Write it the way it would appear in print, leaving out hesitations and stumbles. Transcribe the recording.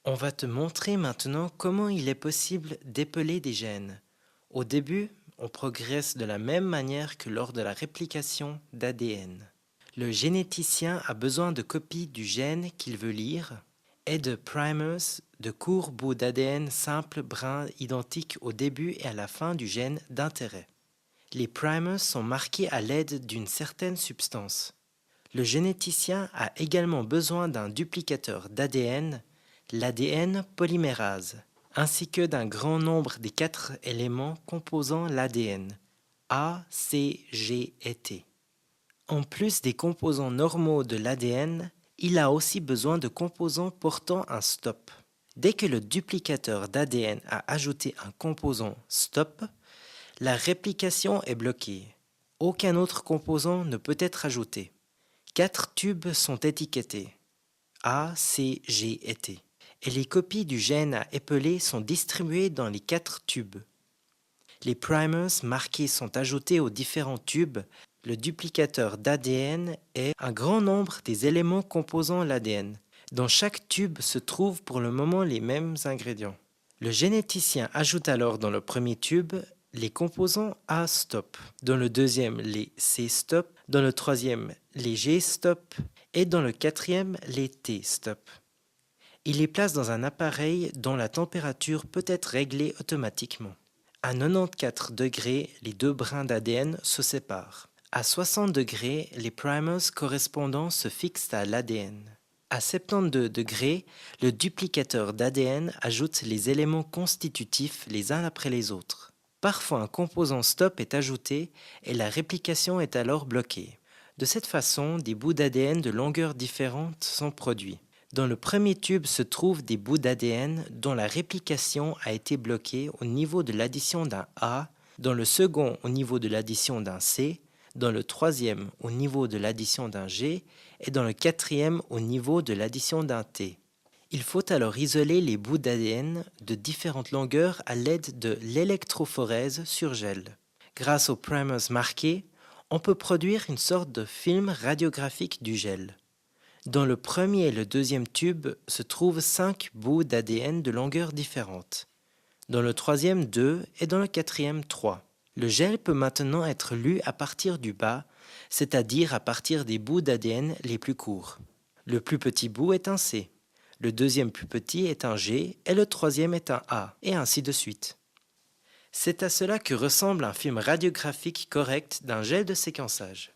On va te montrer maintenant comment il est possible d'épeler des gènes. Au début, on progresse de la même manière que lors de la réplication d'ADN. Le généticien a besoin de copies du gène qu'il veut lire et de primers, de courts bouts d'ADN simples brins identiques au début et à la fin du gène d'intérêt. Les primers sont marqués à l'aide d'une certaine substance. Le généticien a également besoin d'un duplicateur d'ADN, l'ADN polymérase, ainsi que d'un grand nombre des 4 éléments composant l'ADN, A, C, G et T. En plus des composants normaux de l'ADN, il a aussi besoin de composants portant un stop. Dès que le duplicateur d'ADN a ajouté un composant stop, la réplication est bloquée. Aucun autre composant ne peut être ajouté. 4 tubes sont étiquetés A, C, G et T, et les copies du gène à épeler sont distribuées dans les 4 tubes. Les primers marqués sont ajoutés aux différents tubes. Le duplicateur d'ADN est un grand nombre des éléments composant l'ADN. Dans chaque tube se trouvent pour le moment les mêmes ingrédients. Le généticien ajoute alors dans le premier tube les composants A stop, dans le deuxième les C stop, dans le troisième les G stop et dans le quatrième les T stop. Il les place dans un appareil dont la température peut être réglée automatiquement. À 94 degrés, les deux brins d'ADN se séparent. À 60 degrés, les primers correspondants se fixent à l'ADN. À 72 degrés, le duplicateur d'ADN ajoute les éléments constitutifs les uns après les autres. Parfois, un composant stop est ajouté et la réplication est alors bloquée. De cette façon, des bouts d'ADN de longueurs différentes sont produits. Dans le premier tube se trouvent des bouts d'ADN dont la réplication a été bloquée au niveau de l'addition d'un A, dans le second au niveau de l'addition d'un C, dans le troisième au niveau de l'addition d'un G et dans le quatrième au niveau de l'addition d'un T. Il faut alors isoler les bouts d'ADN de différentes longueurs à l'aide de l'électrophorèse sur gel. Grâce aux primers marqués, on peut produire une sorte de film radiographique du gel. Dans le premier et le deuxième tube se trouvent 5 bouts d'ADN de longueurs différentes. Dans le troisième, 2 et dans le quatrième, 3. Le gel peut maintenant être lu à partir du bas, c'est-à-dire à partir des bouts d'ADN les plus courts. Le plus petit bout est un C, le deuxième plus petit est un G et le troisième est un A, et ainsi de suite. C'est à cela que ressemble un film radiographique correct d'un gel de séquençage.